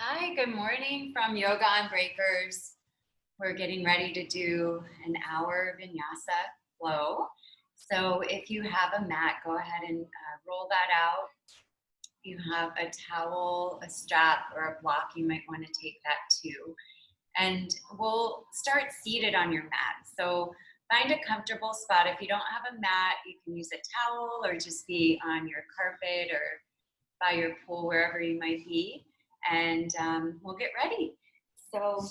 Hi, good morning from Yoga on Breakers. We're getting ready to do an hour vinyasa flow. So if you have a mat, go ahead and roll that out. If you have a towel, a strap, or a block, you might want to take that too. And we'll start seated on your mat. So find a comfortable spot. If you don't have a mat, you can use a towel or just be on your carpet or by your pool, wherever you might be. And we'll get ready. So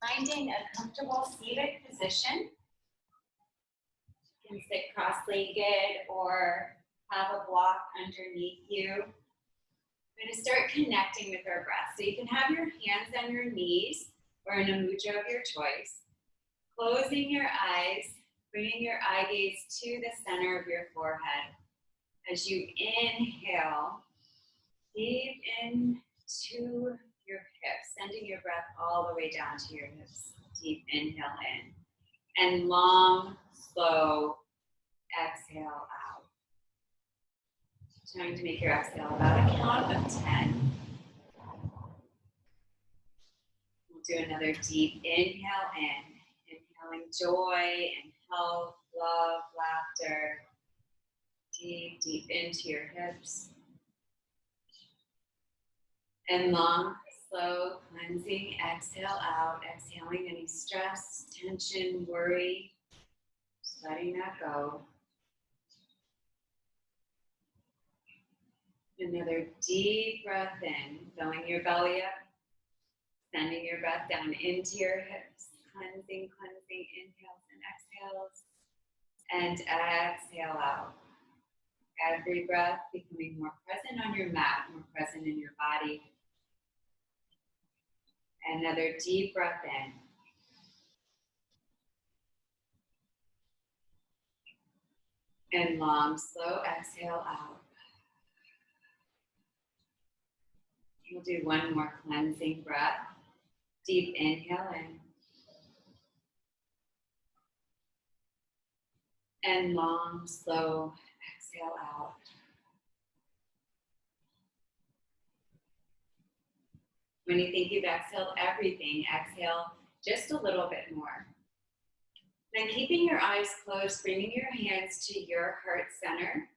finding a comfortable seated position. You can sit cross-legged or have a block underneath you. We're going to start connecting with our breath. So you can have your hands on your knees or in a mudra of your choice. Closing your eyes, bringing your eye gaze to the center of your forehead. As you inhale, deep into your hips, sending your breath all the way down to your hips. Deep inhale in. And long, slow exhale out. Trying to make your exhale about a count of 10. We'll do another deep inhale in. Inhaling joy and health, love, laughter. Deep, deep into your hips. And long, slow, cleansing exhale out. Exhaling any stress, tension, worry. Just letting that go. Another deep breath in, filling your belly up. Sending your breath down into your hips. Cleansing, cleansing inhales and exhales. And exhale out. Every breath becoming more present on your mat, more present in your body. Another deep breath in. And long, slow exhale out. We'll do one more cleansing breath. Deep inhale in. And long, slow exhale out. When you think you've exhaled everything, exhale just a little bit more. Then keeping your eyes closed, bringing your hands to your heart center,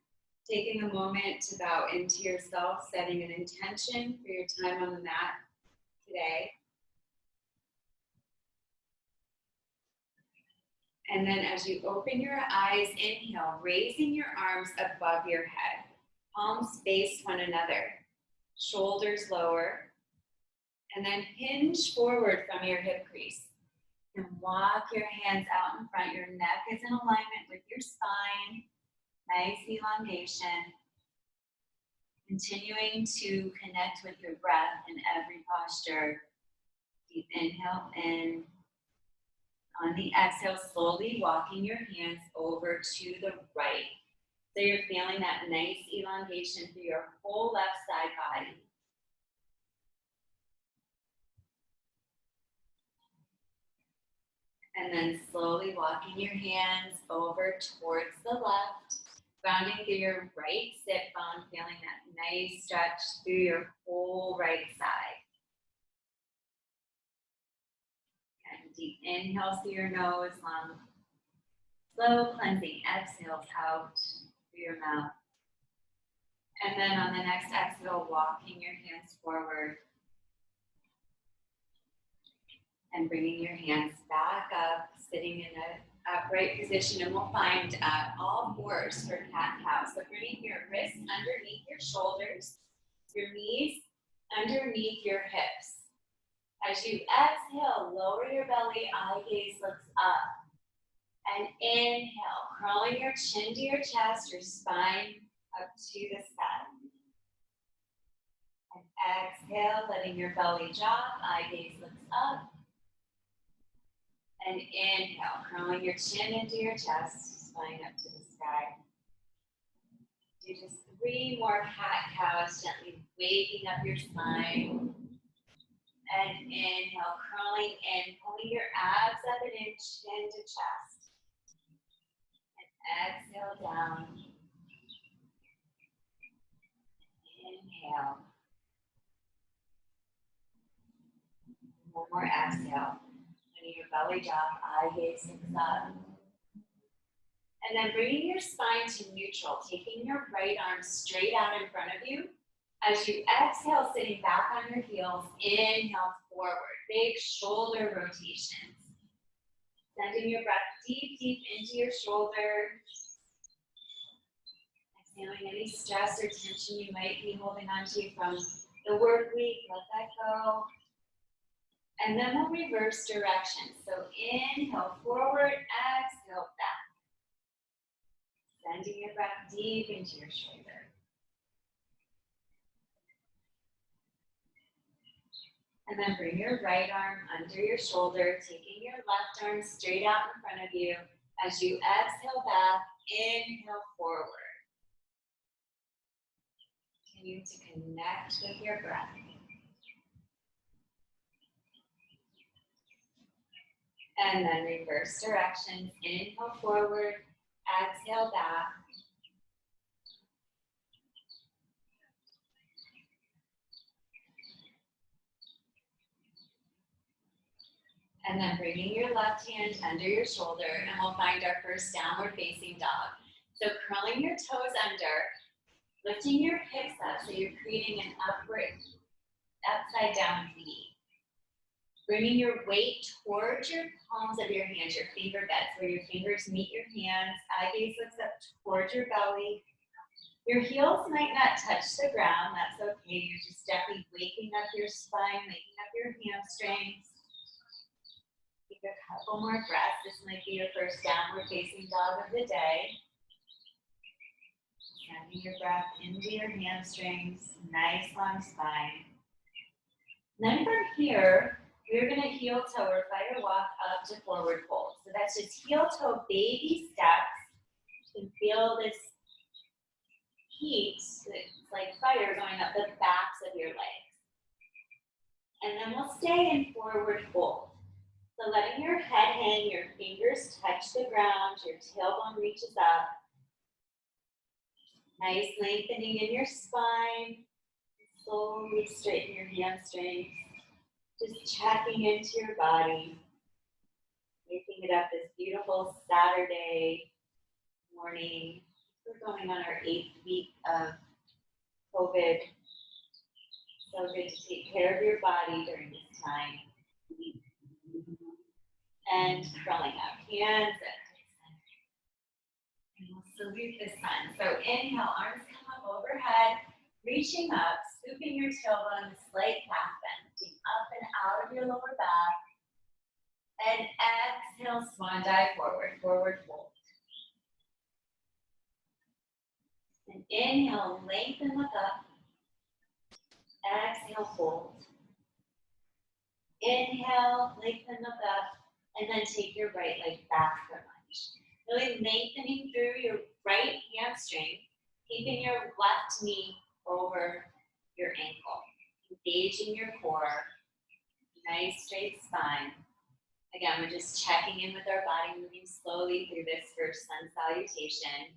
taking a moment to bow into yourself, setting an intention for your time on the mat today. And then as you open your eyes, inhale, raising your arms above your head. Palms face one another, shoulders lower, and then hinge forward from your hip crease. And walk your hands out in front. Your neck is in alignment with your spine. Nice elongation. Continuing to connect with your breath in every posture. Deep inhale in. On the exhale, slowly walking your hands over to the right. So you're feeling that nice elongation through your whole left side body. And then slowly walking your hands over towards the left, grounding through your right sit bone, feeling that nice stretch through your whole right side. And deep inhales through your nose, long, slow cleansing exhales out through your mouth. And then on the next exhale, walking your hands forward and bringing your hands back up, sitting in an upright position, and we'll find all fours for cat-cow. So bringing your wrists underneath your shoulders, your knees underneath your hips. As you exhale, lower your belly, eye gaze looks up. And inhale, curling your chin to your chest, your spine up to the sky. And exhale, letting your belly drop, eye gaze looks up. And inhale, curling your chin into your chest, spine up to the sky. Do just 3 more cat-cows, gently waking up your spine. And inhale, curling in, pulling your abs up and in, chin to chest. And exhale down. Inhale. One more exhale. Letting your belly drop, eye gaze sinks up. And then bringing your spine to neutral, taking your right arm straight out in front of you. As you exhale, sitting back on your heels, inhale forward, big shoulder rotations. Sending your breath deep, deep into your shoulder. Exhaling any stress or tension you might be holding on to from the work week, let that go. And then we'll reverse direction. So inhale forward, exhale back. Sending your breath deep into your shoulder. And then bring your right arm under your shoulder, taking your left arm straight out in front of you. As you exhale back, inhale forward. Continue to connect with your breath. And then reverse directions. Inhale forward, exhale back. And then bringing your left hand under your shoulder, and we'll find our first downward facing dog. So curling your toes under, lifting your hips up so you're creating an upward, upside down V. Bringing your weight towards your palms of your hands, your finger beds, where your fingers meet your hands. Eye gaze looks up towards your belly. Your heels might not touch the ground, that's okay. You're just gently waking up your spine, waking up your hamstrings. Take a couple more breaths. This might be your first downward facing dog of the day. Sending your breath into your hamstrings, nice long spine. Then from here, we're going to heel toe or fire walk up to forward fold. So that's just heel toe baby steps. You can feel this heat, it's like fire going up the backs of your legs. And then we'll stay in forward fold. So letting your head hang, your fingers touch the ground, your tailbone reaches up. Nice lengthening in your spine. Slowly straighten your hamstrings. Just checking into your body. Making it up this beautiful Saturday morning. We're going on our 8th week of COVID. So good to take care of your body during this time. And curling up, hands and we'll salute the sun. So inhale, arms come up overhead, reaching up, scooping your tailbone, slight calf bend, lifting up and out of your lower back. And exhale, swan dive forward, forward fold. And inhale, lengthen, look up. Exhale, fold. Inhale, lengthen, look up. And then take your right leg back for lunge. Really lengthening through your right hamstring, keeping your left knee over your ankle. Engaging your core. Nice straight spine. Again, we're just checking in with our body, moving slowly through this first sun salutation.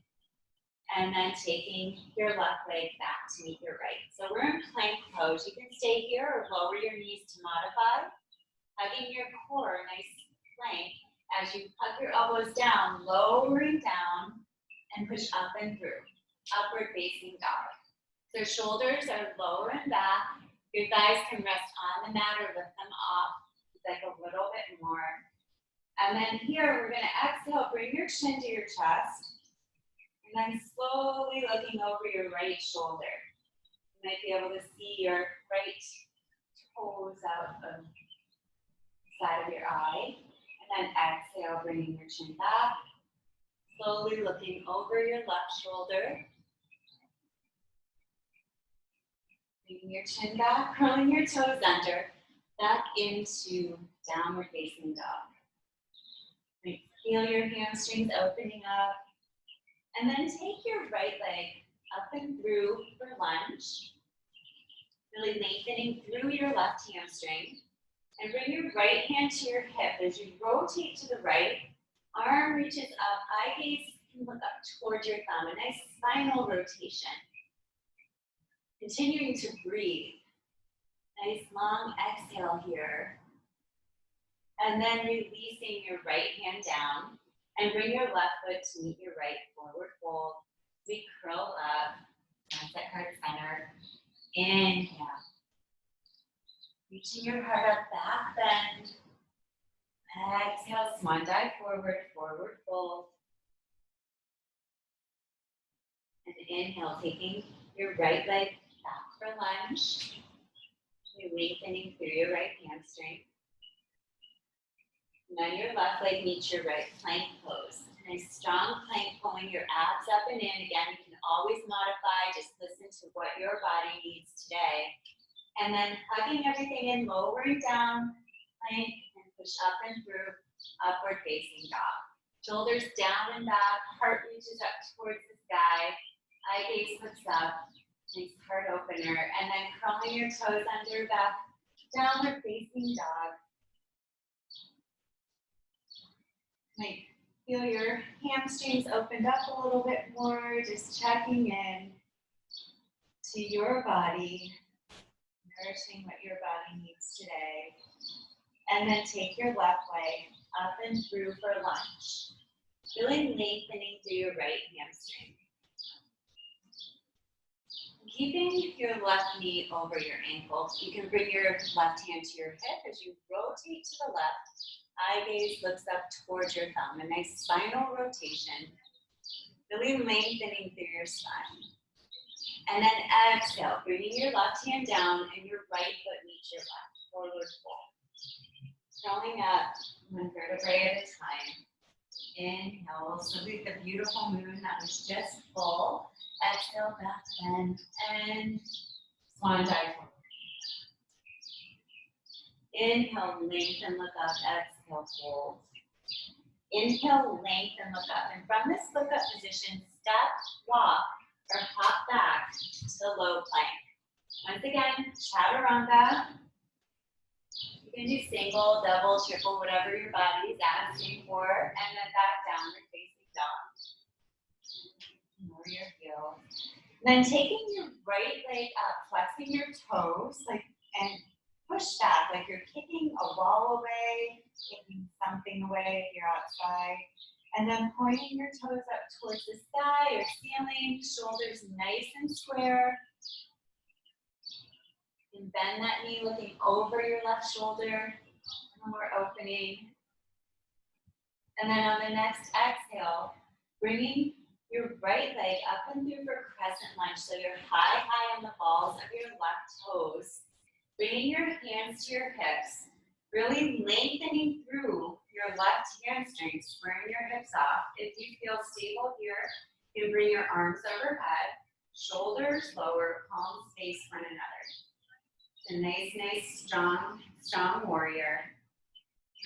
And then taking your left leg back to meet your right. So we're in plank pose. You can stay here or lower your knees to modify. Hugging your core, nice plank. As you hug your elbows down, lowering down and push up and through. Upward facing dog. So shoulders are lower and back. Your thighs can rest on the mat or lift them off. Like a little bit more. And then here we're going to exhale, bring your chin to your chest. And then slowly looking over your right shoulder. You might be able to see your right toes out of the side of your eye. And then exhale, bringing your chin back. Slowly looking over your left shoulder. Bringing your chin back, curling your toes under. Back into downward facing dog. Feel your hamstrings opening up. And then take your right leg up and through for lunge. Really lengthening through your left hamstring. And bring your right hand to your hip. As you rotate to the right, arm reaches up, eye gaze can look up towards your thumb. A nice spinal rotation. Continuing to breathe. Nice long exhale here. And then releasing your right hand down and bring your left foot to meet your right forward fold. We curl up, at heart center. Inhale. Reaching your heart up, back bend. Exhale, swan dive forward, forward fold. And inhale, taking your right leg back for lunge. You're lengthening through your right hamstring. Now your left leg meets your right plank pose. Nice strong plank, pulling your abs up and in. Again, you can always modify, just listen to what your body needs today. And then hugging everything in, lowering down, plank, and push up and through, upward facing dog. Shoulders down and back, heart reaches up towards the sky, eye gaze looks up, nice heart opener, and then curling your toes under back, downward facing dog. Like, feel your hamstrings opened up a little bit more, just checking in to your body, nourishing what your body needs today. And then take your left leg up and through for lunge. Really lengthening through your right hamstring. Keeping your left knee over your ankle. You can bring your left hand to your hip as you rotate to the left. Eye gaze looks up towards your thumb. A nice spinal rotation. Really lengthening through your spine. And then exhale, bringing your left hand down and your right foot meets your left. Forward fold. Crawling up, one vertebrae at a time. Inhale, we'll salute the beautiful moon that was just full. Exhale, back bend, and swan dive forward. Inhale, lengthen, look up. Exhale, fold. Inhale, lengthen, look up. And from this look up position, step, walk, or hop back to low plank. Once again, chaturanga. You can do single, double, triple, whatever your body is asking for, and then back downward facing dog. Lower your heel. Then taking your right leg up, flexing your toes, and push back, like you're kicking a wall away, kicking something away if you're outside. And then pointing your toes up towards the sky or ceiling, shoulders nice and square. And bend that knee, looking over your left shoulder. More opening. And then on the next exhale, bringing your right leg up and through for crescent lunge. So you're high on the balls of your left toes. Bringing your hands to your hips. Really lengthening through your left hamstring, squaring your hips off. If you feel stable here, you can bring your arms overhead, shoulders lower, palms face one another. A nice, strong warrior.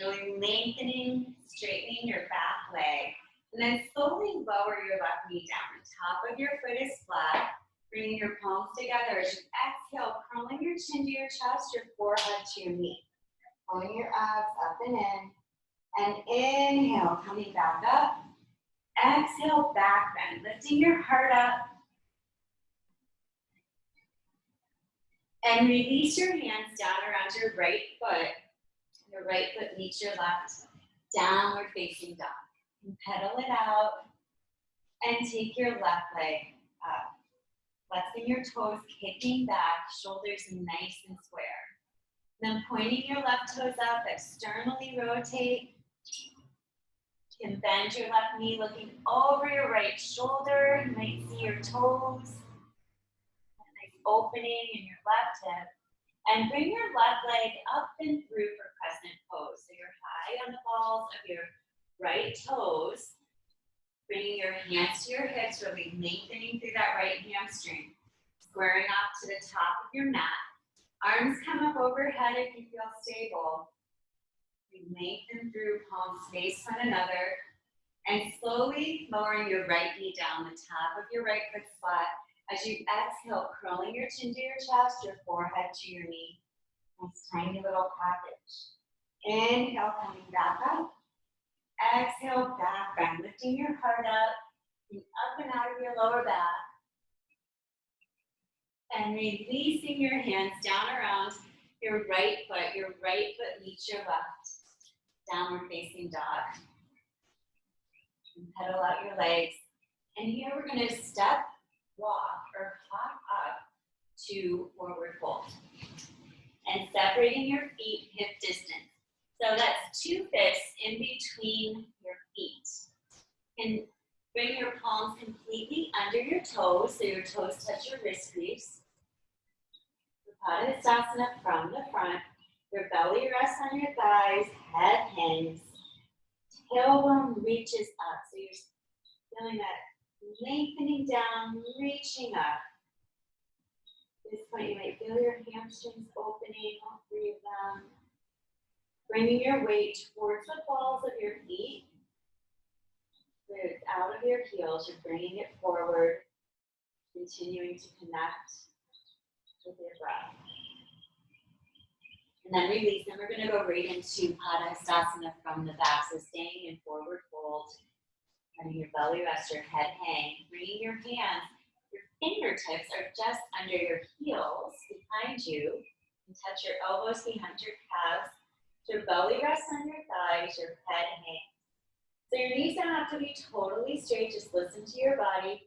Really lengthening, straightening your back leg. And then slowly lower your left knee down. The top of your foot is flat. Bringing your palms together as you exhale, curling your chin to your chest, your forehead to your knee. Pulling your abs up and in. And inhale, coming back up. Exhale, back bend. Lifting your heart up. And release your hands down around your right foot. Your right foot meets your left. Downward facing dog. And pedal it out. And take your left leg up. Flexing your toes, kicking back, shoulders nice and square. Then pointing your left toes up, externally rotate. You can bend your left knee, looking over your right shoulder. You might see your toes. A nice opening in your left hip. And bring your left leg up and through for crescent pose. So you're high on the balls of your right toes. Bringing your hands to your hips, really lengthening through that right hamstring. Squaring off to the top of your mat. Arms come up overhead if you feel stable. You lengthen through, palms face one another. And slowly lowering your right knee down, the top of your right foot flat. As you exhale, curling your chin to your chest, your forehead to your knee. Nice tiny little package. Inhale, coming back up. Exhale, back bend, lifting your heart up and out of your lower back. And releasing your hands down around your right foot meets your left. downward facing dog. And pedal out your legs. And here we're going to step, walk, or hop up to forward fold. And separating your feet hip distance. So that's 2 fists in between your feet. And bring your palms completely under your toes, so your toes touch your wrist crease. Padahastasana from the front. Your belly rests on your thighs, head hangs. Tailbone reaches up, so you're feeling that lengthening down, reaching up. At this point, you might feel your hamstrings opening, all 3 of them. Bringing your weight towards the balls of your feet. So it's out of your heels, you're bringing it forward, continuing to connect with your breath. And then release, and we're going to go right into Padahastasana from the back. So staying in forward fold, letting your belly rest, your head hang, bringing your hands, your fingertips are just under your heels behind you, and touch your elbows behind your calves. Your belly rests on your thighs, your head hangs. So your knees don't have to be totally straight, just listen to your body.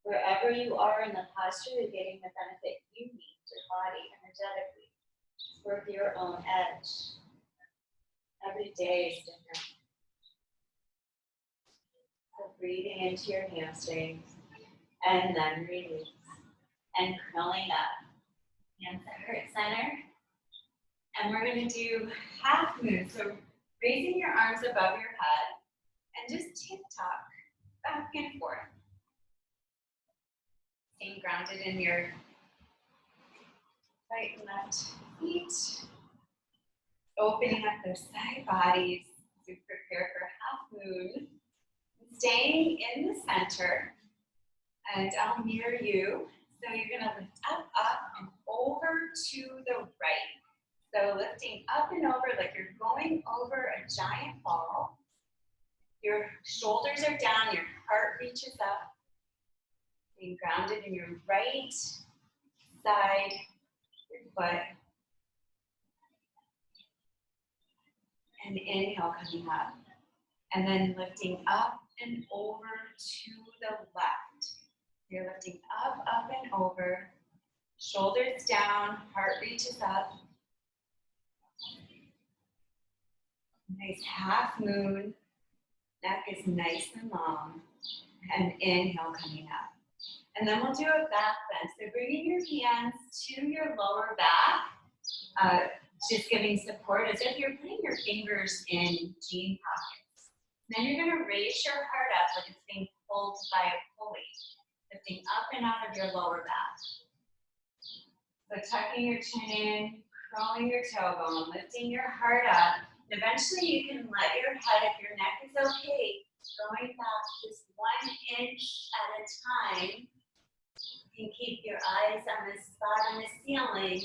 Wherever you are in the posture, you're getting the benefit you need, your body energetically. Just work your own edge. Every day is different. So breathing into your hamstrings, and then release. And curling up. Hands at heart center. And we're going to do half moon. So raising your arms above your head and just tick-tock back and forth. Staying grounded in your right and left feet. Opening up those side bodies to prepare for half moon. Staying in the center. And I'll mirror you. So you're going to lift up, and over to the right. So lifting up and over like you're going over a giant ball. Your shoulders are down, your heart reaches up. Being grounded in your right side, your foot. And inhale coming up. And then lifting up and over to the left. You're lifting up, and over. Shoulders down, heart reaches up. Nice half moon. Neck is nice and long. And inhale coming up. And then we'll do a back bend. So bringing your hands to your lower back. Just giving support as if you're putting your fingers in jean pockets. Then you're going to raise your heart up like it's being pulled by a pulley. Lifting up and out of your lower back. So tucking your chin in, curling your tailbone, lifting your heart up. And eventually you can let your head, if your neck is okay, going back just 1 inch at a time. You can keep your eyes on the spot on the ceiling.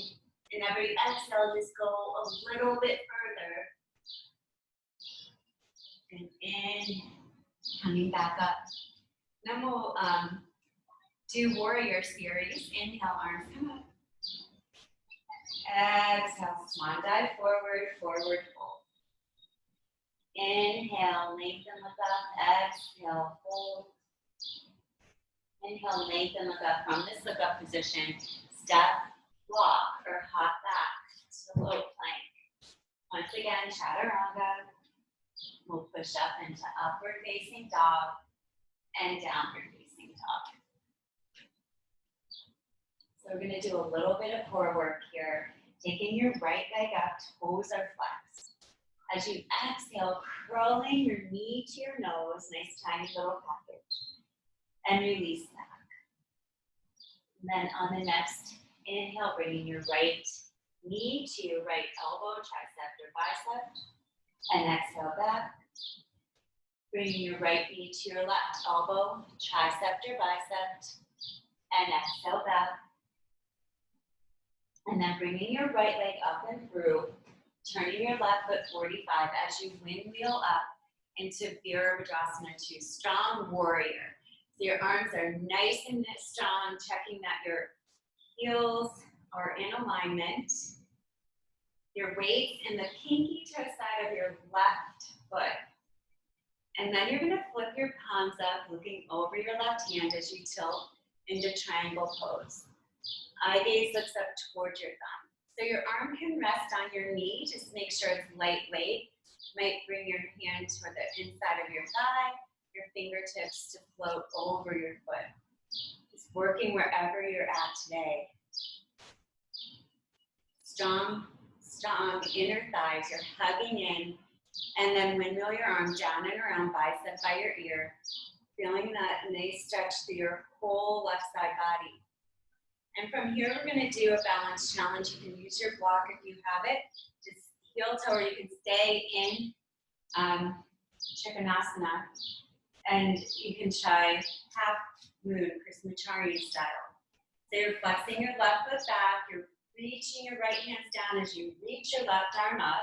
And every exhale, just go a little bit further. And in, coming back up. Then we'll do warrior series. Inhale, arms come up. Exhale, swan dive forward, forward fold. Inhale, lengthen, look up. Exhale, fold. Inhale, lengthen, look up. From this look up position, step, walk, or hop back to low plank. Once again, chaturanga. We'll push up into upward facing dog and downward facing dog. So we're going to do a little bit of core work here. Taking your right leg up, toes are flexed. As you exhale, curling your knee to your nose, nice tiny little package, and release back. And then on the next inhale, bringing your right knee to your right elbow, tricep or bicep, and exhale back. Bringing your right knee to your left elbow, tricep or bicep, and exhale back. And then bringing your right leg up and through, turning your left foot 45 as you wind wheel up into Virabhadrasana 2, strong warrior. So your arms are nice and strong, checking that your heels are in alignment. your weight in the pinky toe side of your left foot. And then you're gonna flip your palms up, looking over your left hand as you tilt into triangle pose. Eye gaze looks up towards your thumb. So your arm can rest on your knee, just make sure it's lightweight. You might bring your hand toward the inside of your thigh, your fingertips to float over your foot. Just working wherever you're at today. Strong, strong inner thighs, you're hugging in, and then windmill your arm down and around, bicep by your ear, feeling that nice stretch through your whole left side body. And from here, we're gonna do a balance challenge. You can use your block if you have it, just heel toe, or you can stay in Trikonasana, and you can try half moon, Krishnacharya style. So you're flexing your left foot back, you're reaching your right hands down as you reach your left arm up.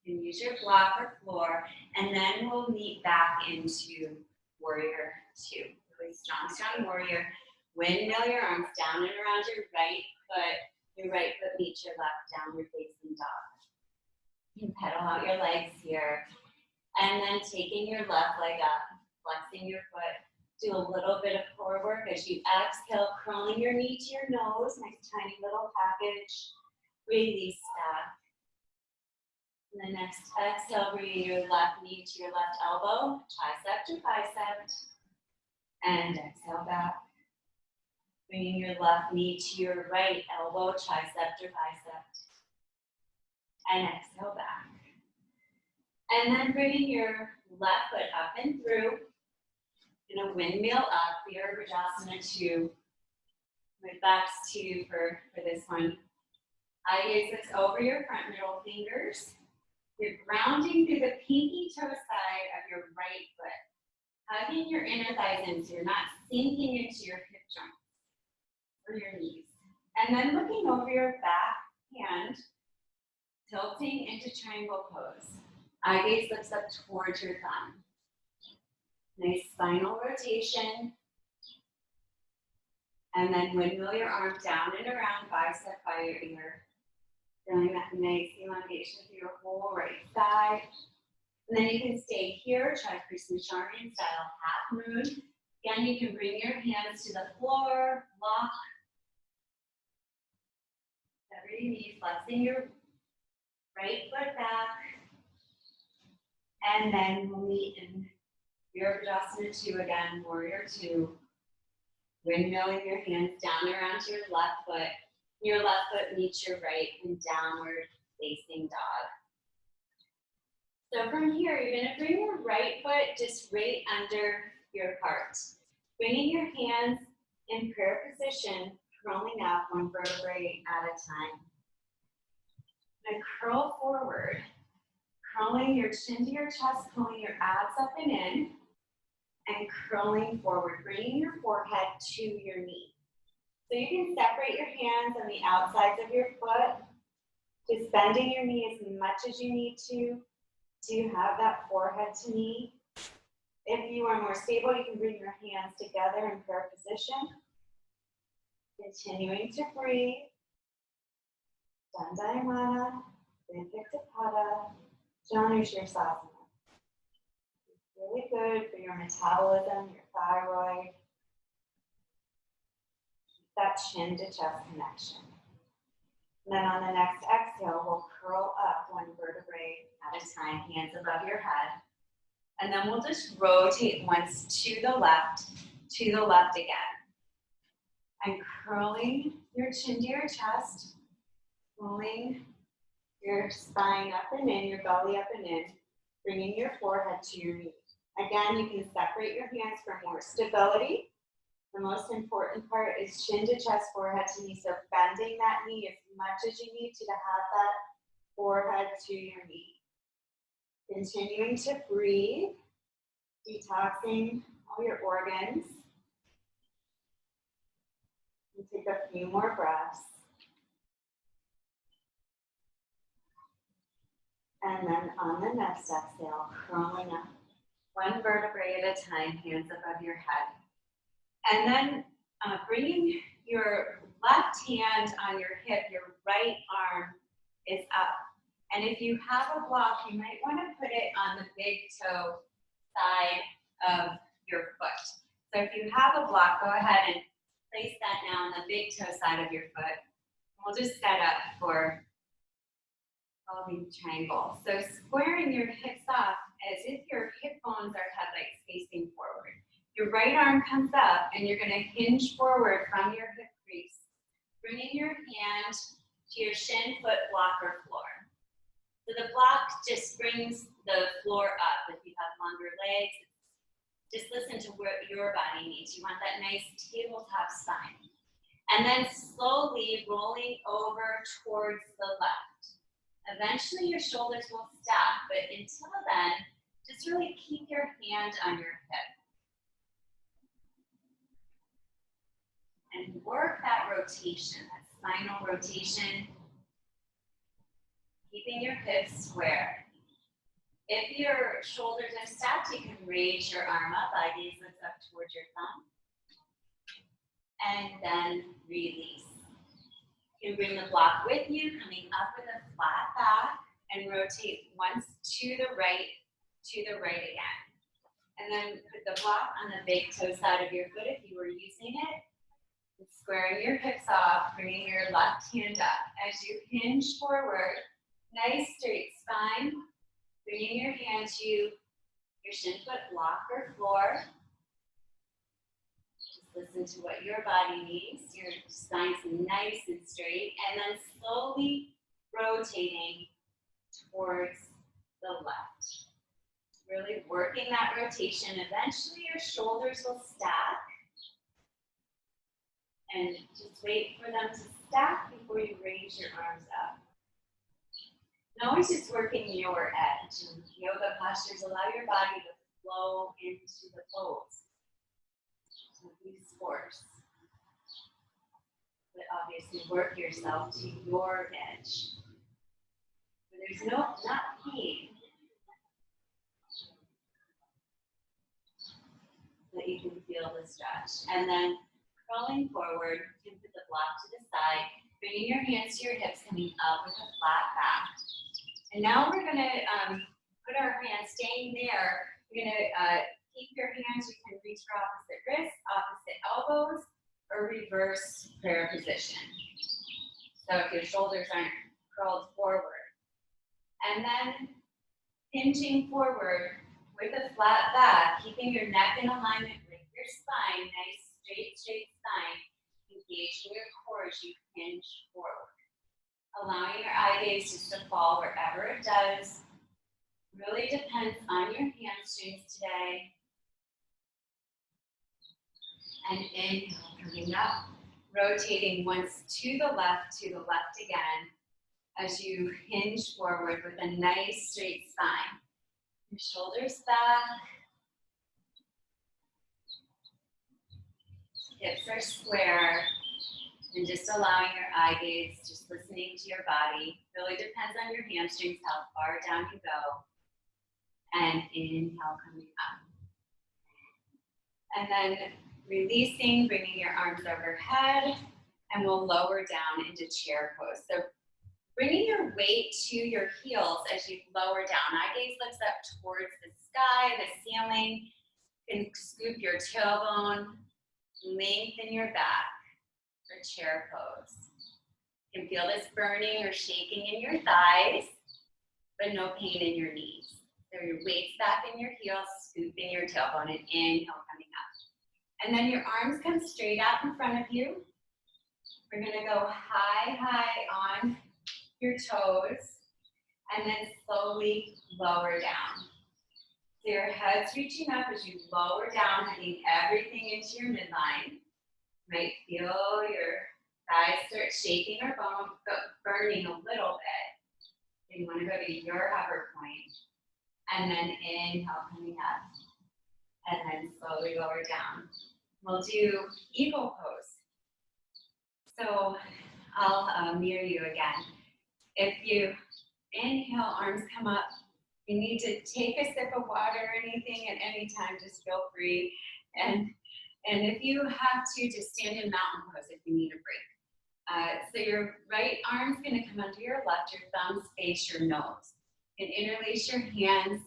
You can use your block or floor, and then we'll meet back into warrior two. Really strong, strong warrior. Windmill your arms down and around your right foot. Your right foot meets your left, downward facing dog. You can pedal out your legs here. And then taking your left leg up, flexing your foot. Do a little bit of core work as you exhale, curling your knee to your nose. Nice tiny little package. Release that. And the next exhale, bringing your left knee to your left elbow, tricep to bicep. And exhale back. Bringing your left knee to your right elbow, tricep to bicep. And exhale back. And then bringing your left foot up and through. In a windmill up, we are Virasana 2. My back's 2 for this one. Eye gaze looks over your front middle fingers. You're grounding through the pinky toe side of your right foot. Hugging your inner thighs in so you're not sinking into your hip joints or your knees. And then looking over your back hand, tilting into triangle pose. Eye gaze looks up towards your thumb. Nice spinal rotation. And then windmill your arm down and around, bicep by your ear. Feeling that nice elongation through your whole right side. And then you can stay here, try Krishnacharya style half moon. Again, you can bring your hands to the floor, lock. Whatever you need, flexing your right foot back. And then we'll meet in Virasana 2 again, warrior 2. Windmilling your hands down around your left foot. Your left foot meets your right in downward facing dog. So from here, you're gonna bring your right foot just right under your heart. Bringing your hands in prayer position, curling up one vertebrae at a time. Now curl forward, curling your chin to your chest, pulling your abs up and in, and curling forward, bringing your forehead to your knee. So you can separate your hands on the outsides of your foot, just bending your knee as much as you need to have that forehead to knee. If you are more stable, you can bring your hands together in prayer position. Continuing to breathe. Dandayamana, Vinyasa, Janushirasana. Really good for your metabolism, your thyroid. Keep that chin to chest connection. And then on the next exhale, we'll curl up one vertebrae at a time, hands above your head. And then we'll just rotate once to the left again. And curling your chin to your chest, pulling your spine up and in, your belly up and in, bringing your forehead to your knee. Again, you can separate your hands for more stability. The most important part is chin to chest, forehead to knee. So bending that knee as much as you need to have that forehead to your knee. Continuing to breathe, detoxing all your organs. And take a few more breaths. And then on the next exhale, curling up one vertebrae at a time, hands above your head. And then Bringing your left hand on your hip, your right arm is up. And if you have a block, you might want to put it on the big toe side of your foot. So if you have a block, go ahead and place that now on the big toe side of your foot. We'll just set up for folding triangle. So squaring your hips off as if your hip bones are headlights facing forward. Your right arm comes up and you're going to hinge forward from your hip crease, bringing your hand to your shin, foot, block, or floor. So the block just brings the floor up. If you have longer legs, just listen to what your body needs. You want that nice tabletop spine. And then slowly rolling over towards the left. Eventually your shoulders will stop, but until then, just really keep your hand on your hip. And work that rotation, that spinal rotation, keeping your hips square. If your shoulders are stopped, you can raise your arm up, eye gaze looks up towards your thumb. And then release. You can bring the block with you, coming up with a flat back, and rotate once to the right again. And then put the block on the big toe side of your foot if you were using it. And squaring your hips off, bringing your left hand up. As you hinge forward, nice straight spine, bringing your hand to your shin, foot, block, or floor. Listen to what your body needs. Your spine's nice and straight. And then slowly rotating towards the left. Really working that rotation. Eventually your shoulders will stack. And just wait for them to stack before you raise your arms up. And always just working your edge. And yoga postures allow your body to flow into the pose. Use force, but obviously work yourself to your edge. But there's not pain, but you can feel the stretch. And then crawling forward, you can put the block to the side, bringing your hands to your hips, coming up with a flat back. And now we're going to put our hands staying there. We're going to keep your hands, you can reach for opposite wrists, opposite elbows, or reverse prayer position. So if your shoulders aren't curled forward. And then hinging forward with a flat back, keeping your neck in alignment with your spine, nice straight spine, engaging your core as you hinge forward. Allowing your eye gaze just to fall wherever it does. Really depends on your hamstrings today. And inhale, coming up, rotating once to the left again, as you hinge forward with a nice straight spine. Your shoulders back, hips are square, and just allowing your eye gaze, just listening to your body. Really depends on your hamstrings, how far down you go. And inhale, coming up. And then releasing, bringing your arms overhead, and we'll lower down into chair pose. So bringing your weight to your heels as you lower down. Eye gaze looks up towards the sky, the ceiling. You can scoop your tailbone, lengthen your back for chair pose. You can feel this burning or shaking in your thighs, but no pain in your knees. So your weight's back in your heels, scooping your tailbone, and inhale, coming up. And then your arms come straight out in front of you. We're gonna go high on your toes, and then slowly lower down. So your head's reaching up as you lower down, heading everything into your midline. You might feel your thighs start shaking or burning a little bit. You wanna go to your hover point, and then inhale, coming up, and then slowly lower down. We'll do eagle pose. So I'll mirror you again. If you inhale, arms come up. You need to take a sip of water or anything at any time, just feel free. And And if you have to, just stand in mountain pose if you need a break. So your right arm's gonna come under your left, your thumbs face your nose. And interlace your hands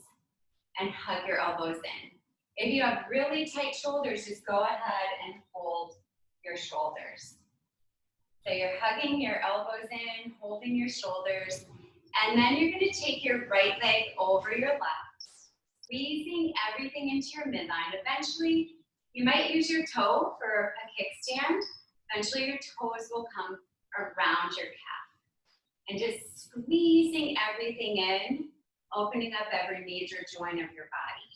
and hug your elbows in. If you have really tight shoulders, just go ahead and hold your shoulders. So you're hugging your elbows in, holding your shoulders, and then you're gonna take your right leg over your left, squeezing everything into your midline. Eventually, you might use your toe for a kickstand. Eventually, your toes will come around your calf. And just squeezing everything in, opening up every major joint of your body.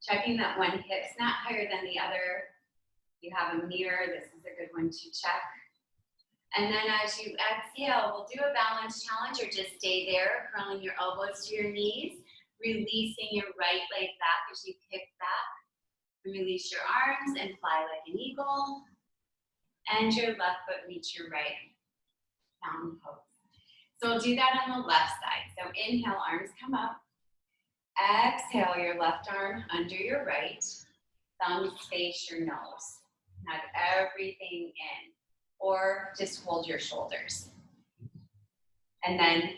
Checking that one hip's not higher than the other. If you have a mirror, this is a good one to check. And then as you exhale, we'll do a balance challenge or just stay there, curling your elbows to your knees, releasing your right leg back as you kick back. Release your arms and fly like an eagle. And your left foot meets your right, mountain pose. So we'll do that on the left side. So inhale, arms come up. Exhale, your left arm under your right. Thumbs face your nose. Hug everything in. Or just hold your shoulders. And then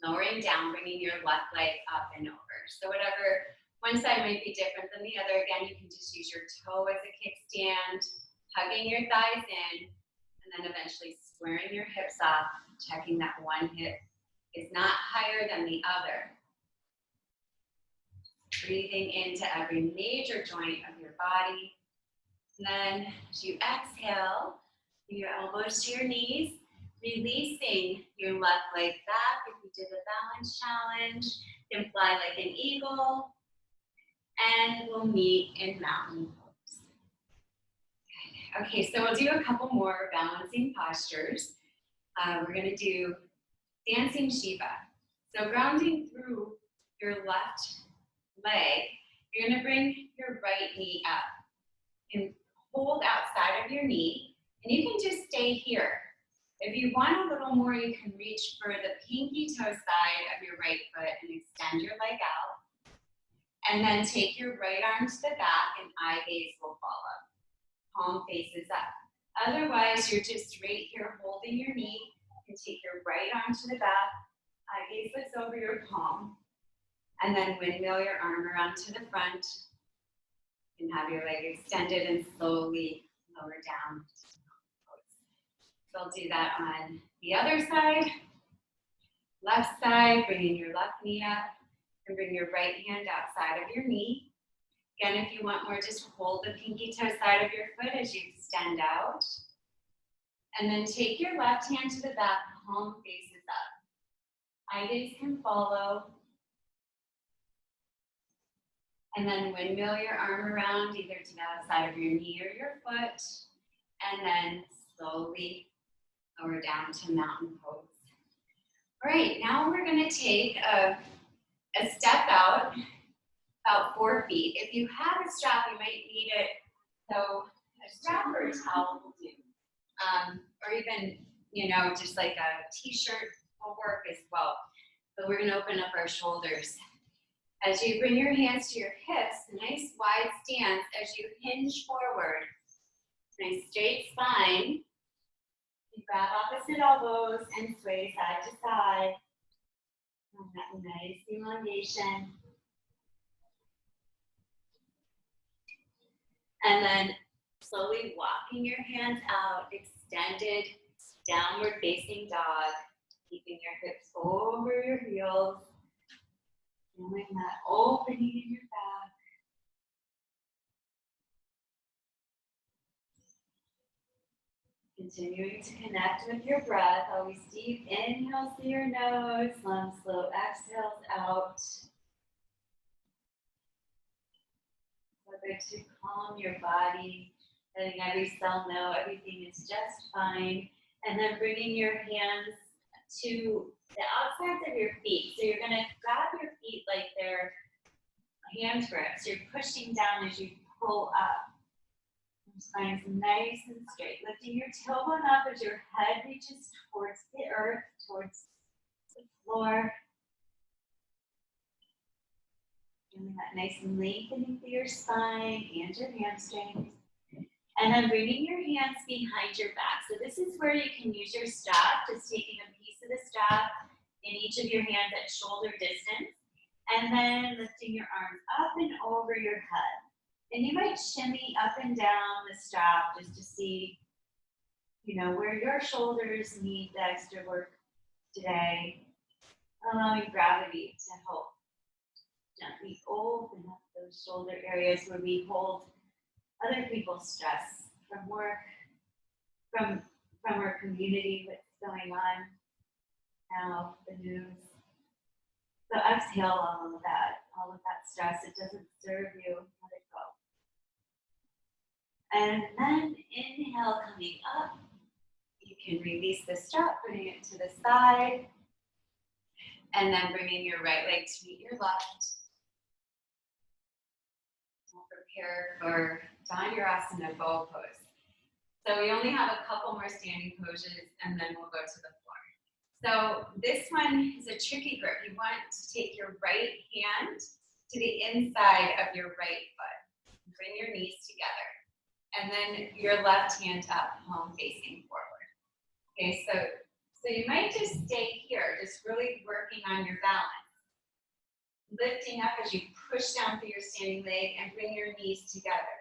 lowering down, bringing your left leg up and over. So whatever, one side might be different than the other. Again, you can just use your toe as a kickstand, hugging your thighs in, and then eventually squaring your hips off, checking that one hip is not higher than the other. Breathing into every major joint of your body. And then as you exhale, bring your elbows to your knees, releasing your left leg back. If you did the balance challenge, you can fly like an eagle. And we'll meet in mountain pose. Okay, so we'll do a couple more balancing postures. We're gonna do dancing Shiva. So grounding through your left leg, you're gonna bring your right knee up and hold outside of your knee, and you can just stay here. If you want a little more, you can reach for the pinky toe side of your right foot and extend your leg out. And then take your right arm to the back and eye gaze will follow. Palm faces up. Otherwise, you're just right here holding your knee and take your right arm to the back, eye gaze looks over your palm. And then windmill your arm around to the front and have your leg extended and slowly lower down. So I'll do that on the other side. Left side, bringing your left knee up and bring your right hand outside of your knee. Again, if you want more, just hold the pinky toe side of your foot as you extend out. And then take your left hand to the back, palm faces up. Eye gaze can follow. And then windmill your arm around either to the outside of your knee or your foot. And then slowly lower down to mountain pose. All right, now we're gonna take a step out, about 4 feet. If you have a strap, you might need it. So a strap or a towel will do. Or even, just like a t-shirt will work as well. So we're gonna open up our shoulders. As you bring your hands to your hips, nice wide stance as you hinge forward. Nice straight spine. You grab opposite elbows and sway side to side. And that nice elongation. And then slowly walking your hands out, extended downward facing dog, keeping your hips over your heels. Feeling that opening in your back. Continuing to connect with your breath. Always deep inhales through your nose, long slow exhales out. So good to calm your body, letting every cell know everything is just fine. And then bringing your hands to the outsides of your feet. So you're going to grab your feet like they're hand grips. You're pushing down as you pull up. Spine's nice and straight. Lifting your tailbone up as your head reaches towards the earth, towards the floor. Feeling that nice and lengthening through your spine and your hamstrings. And then bringing your hands behind your back. So this is where you can use your staff, just taking a piece of the staff in each of your hands at shoulder distance. And then lifting your arms up and over your head. And you might shimmy up and down the staff just to see, you know, where your shoulders need the extra work today. Allowing gravity to help gently open up those shoulder areas where we hold other people's stress from work, from our community, what's going on now, the news. So exhale all of that stress. It doesn't serve you. Let it go. And then inhale, coming up. You can release the strap, putting it to the side. And then bringing your right leg to meet your left. We'll prepare for Dhanurasana bow pose. So we only have a couple more standing poses and then we'll go to the floor. So this one is a tricky grip. You want to take your right hand to the inside of your right foot. Bring your knees together. And then your left hand up, palm facing forward. Okay, so you might just stay here, just really working on your balance. Lifting up as you push down through your standing leg and bring your knees together.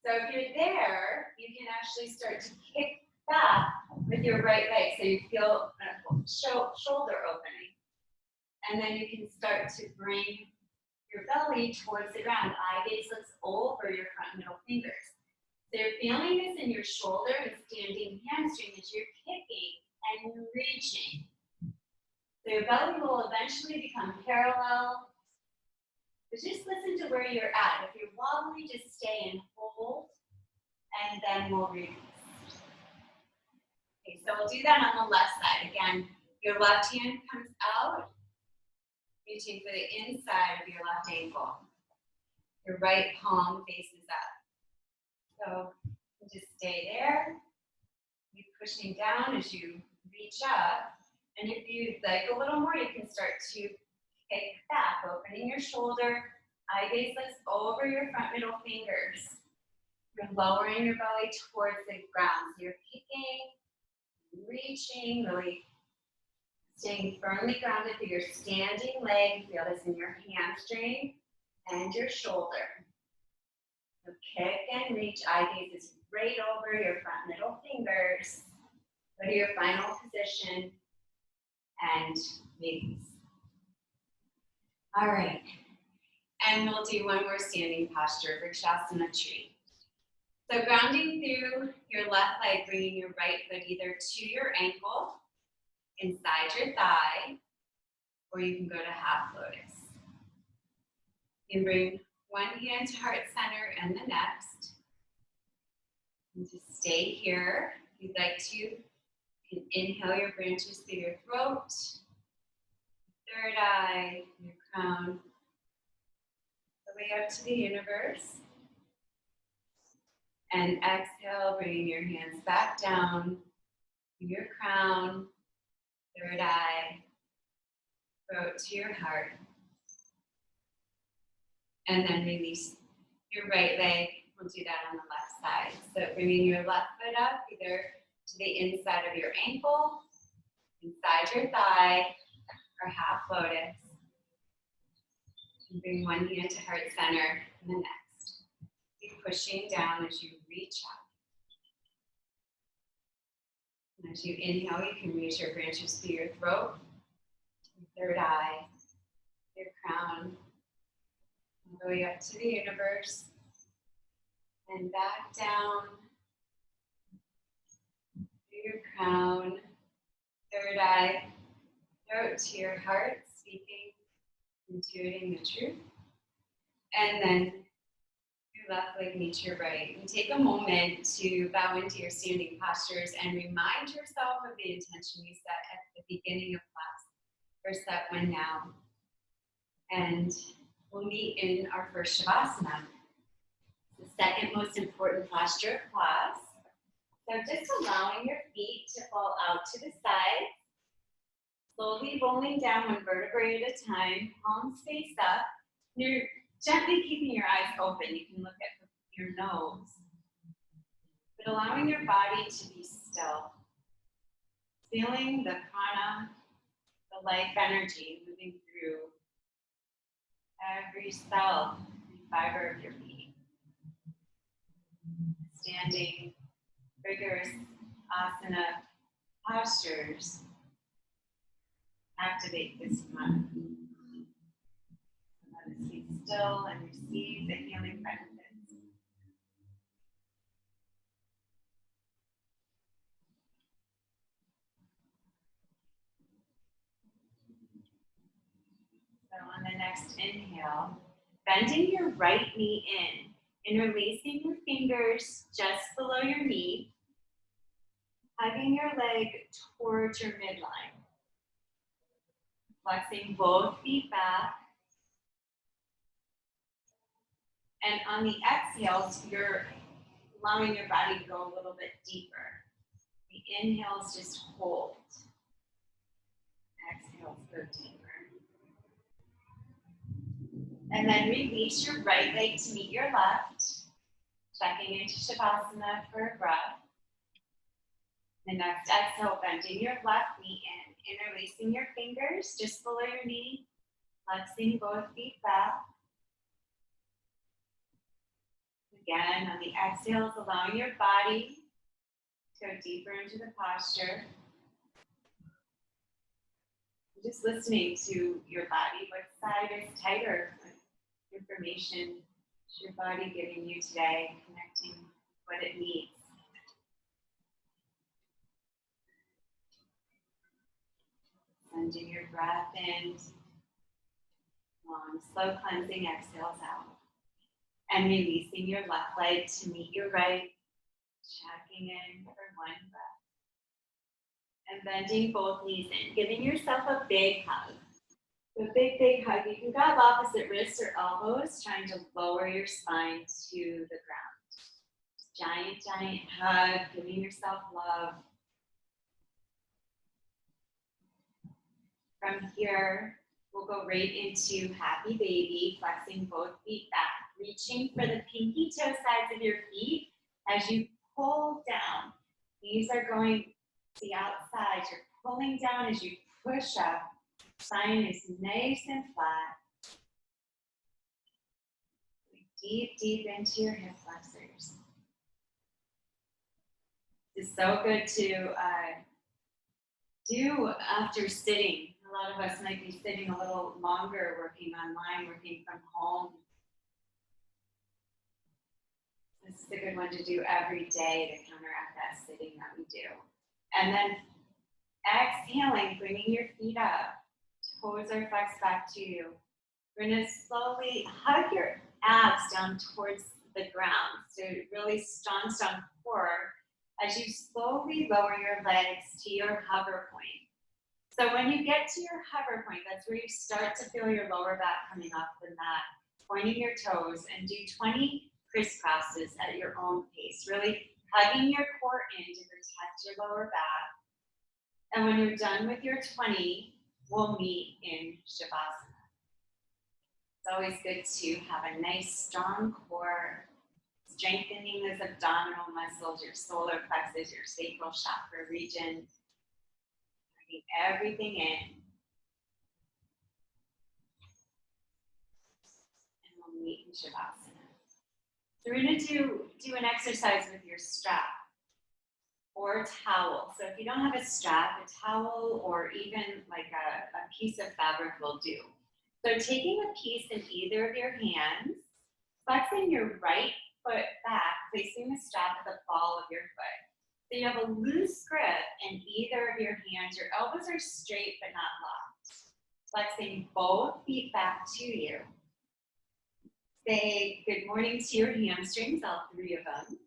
So if you're there, you can actually start to kick back with your right leg so you feel a shoulder opening. And then you can start to bring your belly towards the ground. Eye gaze looks over your front middle fingers. So you're feeling this in your shoulder and standing hamstring as you're kicking and reaching. So your belly will eventually become parallel. But just listen to where you're at. If you're wobbly, just stay and hold, and then we'll release. Okay, so we'll do that on the left side. Again, your left hand comes out, reaching for the inside of your left ankle. Your right palm faces up. So just stay there. Keep pushing down as you reach up. And if you'd like a little more, you can start to kick back, opening your shoulder. Eye gaze looks over your front middle fingers. You're lowering your belly towards the ground. So you're kicking, reaching, really staying firmly grounded through your standing leg. Feel this in your hamstring and your shoulder. So kick and reach. Eye gaze is right over your front middle fingers. Go to your final position and release. All right. And we'll do one more standing posture, Vrikshasana tree. So grounding through your left leg, bringing your right foot either to your ankle, inside your thigh, or you can go to half lotus. You can bring one hand to heart center and the next. And just stay here. If you'd like to, you can inhale your branches through your throat, third eye, your crown, the way up to the universe. And exhale, bringing your hands back down, your crown, third eye, throat to your heart. And then release your right leg. We'll do that on the left side. So bringing your left foot up, either to the inside of your ankle, inside your thigh, or half lotus. And bring one hand to heart center and the next. Keep pushing down as you reach up. And as you inhale, you can raise your branches through your throat, your third eye, your crown, all the way up to the universe, and back down through your crown, third eye, throat to your heart, speaking, intuiting the truth, and then your left leg meets your right. And take a moment to bow into your standing postures and remind yourself of the intention you set at the beginning of class for step one now. And we'll meet in our first Shavasana, the second most important posture of class. So just allowing your feet to fall out to the side, slowly rolling down one vertebrae at a time, palms face up. You're gently keeping your eyes open. You can look at your nose. but allowing your body to be still. Feeling the prana, the life energy moving through every cell, every fiber of your being. Standing, rigorous asana postures activate this prana. Let us be still and receive the healing benefits. So on the next inhale, bending your right knee in, interlacing your fingers just below your knee, hugging your leg towards your midline. Flexing both feet back. And on the exhales, you're allowing your body to go a little bit deeper. The inhales just hold. Exhales go deeper. And then release your right leg to meet your left. Checking into Shavasana for a breath. The next exhale, bending your left knee in, interlacing your fingers just below your knee, flexing both feet back. Again, on the exhales, allowing your body to go deeper into the posture. Just listening to your body. What side is tighter? What information is your body giving you today? Connecting what it needs. Sending your breath in. Long, slow cleansing exhales out. And releasing your left leg to meet your right. Checking in for one breath. And bending both knees in, giving yourself a big hug. So big, big hug. You can grab opposite wrists or elbows, trying to lower your spine to the ground. Giant, giant hug, giving yourself love. From here, we'll go right into happy baby, flexing both feet back, reaching for the pinky toe sides of your feet as you pull down. Knees are going to the outside. You're pulling down as you push up. Spine is nice and flat. Deep, deep into your hip flexors. It's so good to do after sitting. A lot of us might be sitting a little longer, working online, working from home. This is a good one to do every day to counteract that sitting that we do. And then exhaling, bringing your feet up. Toes are flexed back to you. We're going to slowly hug your abs down towards the ground. So really strong, strong core as you slowly lower your legs to your hover point. So when you get to your hover point, that's where you start to feel your lower back coming off the mat, pointing your toes, and do 20 crisscrosses at your own pace, really hugging your core in to protect your lower back. And when you're done with your 20, we'll meet in Shavasana. It's always good to have a nice, strong core, strengthening those abdominal muscles, your solar plexus, your sacral chakra region. Bringing everything in. And we'll meet in Shavasana. So we're going to do an exercise with your strap or towel. So if you don't have a strap, a towel, or even like a piece of fabric will do. So taking a piece in either of your hands, flexing your right foot back, placing the strap at the ball of your foot. So you have a loose grip in either of your hands. Your elbows are straight but not locked. Flexing both feet back to you. Say good morning to your hamstrings, all three of them.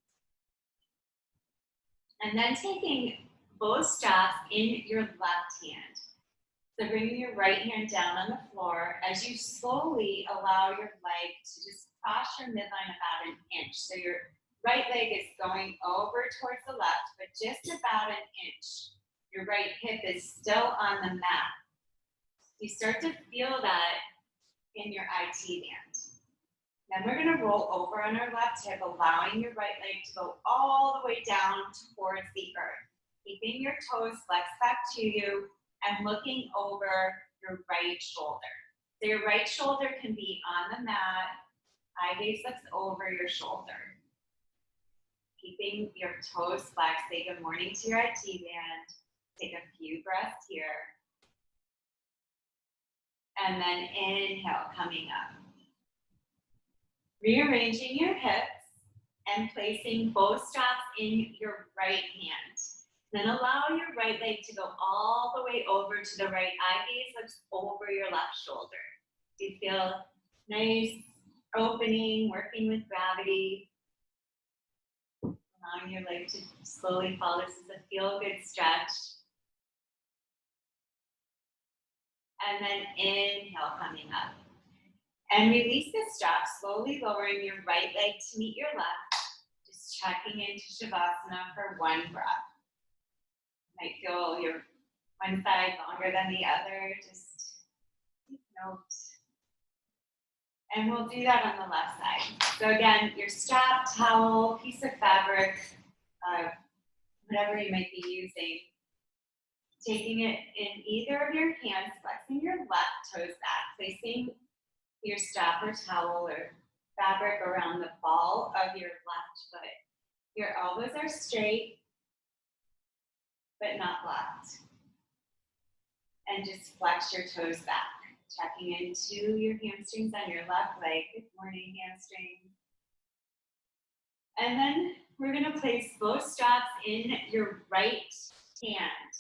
And then taking both straps in your left hand. So bringing your right hand down on the floor as you slowly allow your leg to just cross your midline about an inch. So your right leg is going over towards the left, but just about an inch. Your right hip is still on the mat. You start to feel that in your IT band. Then we're going to roll over on our left hip, allowing your right leg to go all the way down towards the earth. Keeping your toes flexed back to you and looking over your right shoulder. So your right shoulder can be on the mat, eye gaze looks over your shoulder. Keeping your toes flexed. Say good morning to your IT band. Take a few breaths here. And then inhale, coming up. Rearranging your hips and placing both straps in your right hand. Then allow your right leg to go all the way over to the right. Eye gaze looks over your left shoulder. You feel nice opening, working with gravity. Allowing your leg to slowly fall. This is a feel-good stretch. And then inhale, coming up. And release the strap, slowly lowering your right leg to meet your left. Just checking into Shavasana for one breath. You might feel your one side longer than the other. Just take note. And we'll do that on the left side. So again, your strap, towel, piece of fabric, whatever you might be using. Taking it in either of your hands, flexing your left toes back, placing your strap or towel or fabric around the ball of your left foot. Your elbows are straight, but not locked. And just flex your toes back, checking into your hamstrings on your left leg. Good morning, hamstring. And then we're gonna place both straps in your right hand.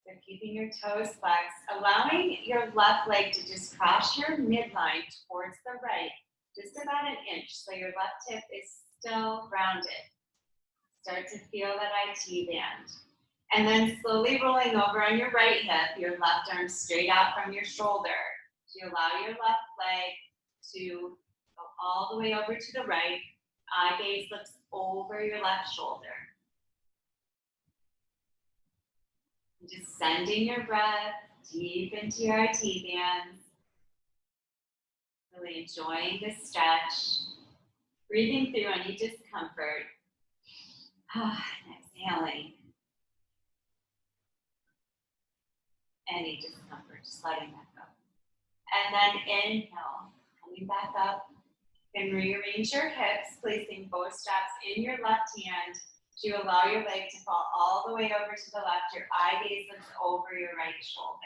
So keeping your toes flexed, allowing your left leg to just cross your midline towards the right, just about an inch, so your left hip is still rounded. Start to feel that IT band. And then slowly rolling over on your right hip, your left arm straight out from your shoulder. You allow your left leg to go all the way over to the right. Eye gaze looks over your left shoulder. Just sending your breath deep into your IT bands. Really enjoying this stretch. Breathing through any discomfort. And exhaling. Any discomfort, just letting that go. And then inhale, coming back up. And rearrange your hips, placing both straps in your left hand. You allow your leg to fall all the way over to the left. Your eye gaze looks over your right shoulder.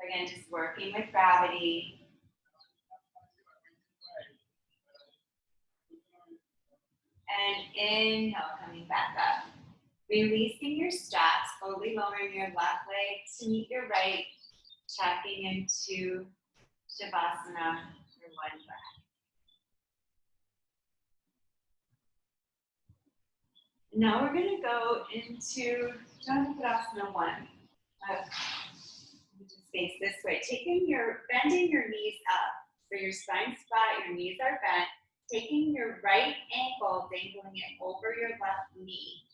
Again, just working with gravity. And inhale, coming back up. Releasing your straps, slowly lowering your left leg to meet your right. Checking into Shavasana for one breath. Now we're going to go into Janupasana 1. Just face this way. Bending your knees up. So your spine's flat, your knees are bent. Taking your right ankle, dangling it over your left knee.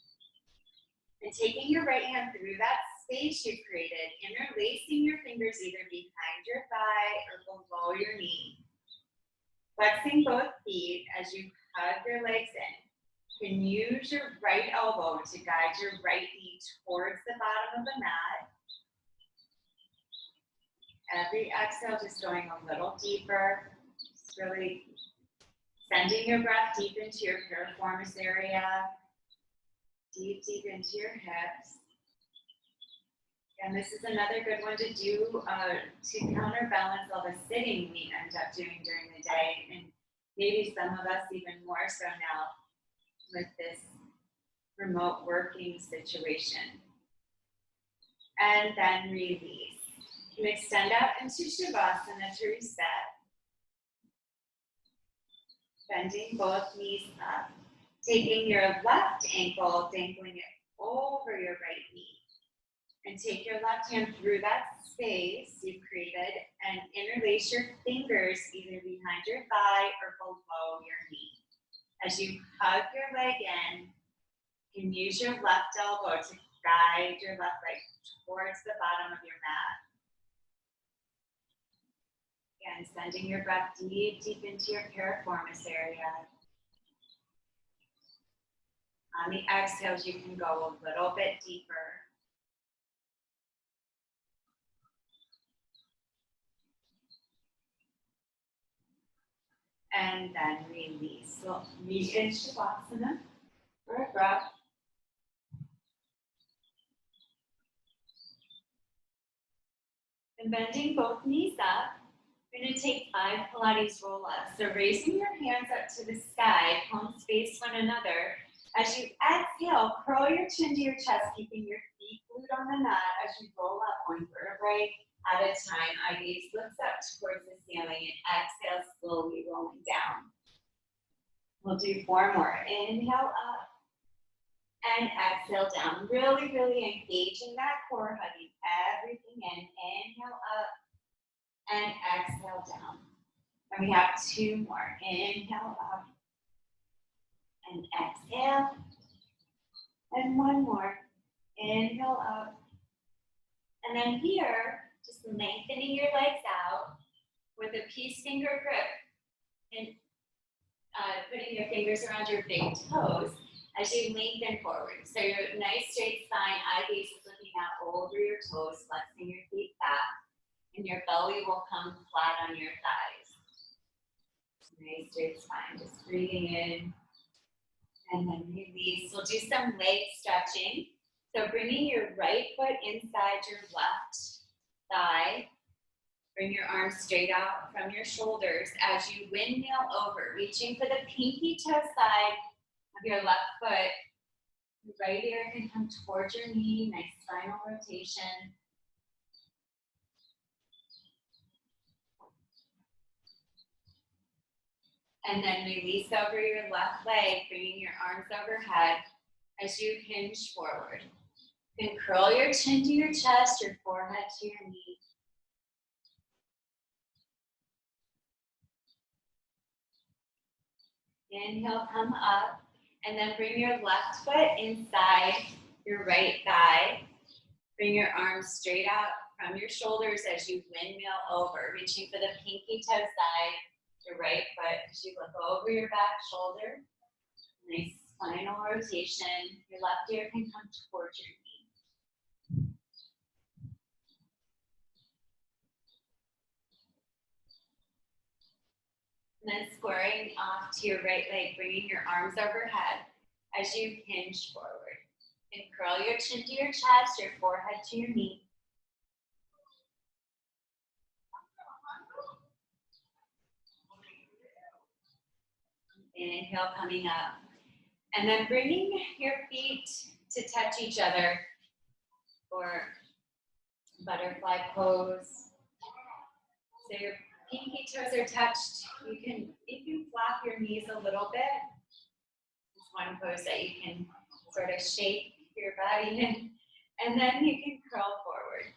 And taking your right hand through that space you created, interlacing your fingers either behind your thigh or below your knee. Flexing both feet as you hug your legs in. You can use your right elbow to guide your right knee towards the bottom of the mat. Every exhale, just going a little deeper. Just really sending your breath deep into your piriformis area. Deep into your hips. And this is another good one to do to counterbalance all the sitting we end up doing during the day. And maybe some of us even more so now with this remote working situation. And then release. You can extend out into Shavasana to reset. Bending both knees up. Taking your left ankle, dangling it over your right knee. And take your left hand through that space you've created and interlace your fingers either behind your thigh or below your knee. As you hug your leg in, you can use your left elbow to guide your left leg towards the bottom of your mat. Again, sending your breath deep, deep into your piriformis area. On the exhales, you can go a little bit deeper. And then release. So meet in Shavasana for a breath. And bending both knees up, we're going to take 5 Pilates roll-ups. So raising your hands up to the sky, palms face one another. As you exhale, curl your chin to your chest, keeping your feet glued on the mat as you roll up one vertebrae at a time. Eye gaze looks up towards the ceiling and exhale, slowly rolling down. We'll do 4 more. Inhale up and exhale down. Really, really engaging that core, hugging everything in. Inhale up and exhale down. And we have 2 more. Inhale up and exhale. And 1 more. Inhale up. And then here, just lengthening your legs out with a peace finger grip and putting your fingers around your big toes as you lengthen forward. So your nice straight spine, eye gaze is looking out over your toes, flexing your feet back, and your belly will come flat on your thighs. Nice straight spine, just breathing in and then release. We'll do some leg stretching. So bringing your right foot inside your left thigh. Bring your arms straight out from your shoulders as you windmill over, reaching for the pinky toe side of your left foot. Your right ear can come towards your knee, nice spinal rotation. And then release over your left leg, bringing your arms overhead as you hinge forward. Then curl your chin to your chest, your forehead to your knee. Inhale, come up, and then bring your left foot inside your right thigh. Bring your arms straight out from your shoulders as you windmill over, reaching for the pinky toe side, your right foot as you look over your back shoulder. Nice spinal rotation. Your left ear can come towards your knee. And then squaring off to your right leg, bringing your arms overhead as you hinge forward. And curl your chin to your chest, your forehead to your knee. Inhale, coming up. And then bringing your feet to touch each other for butterfly pose. So your pinky toes are touched. You can, if you flap your knees a little bit, it's one pose that you can sort of shake your body in. And then you can curl forward.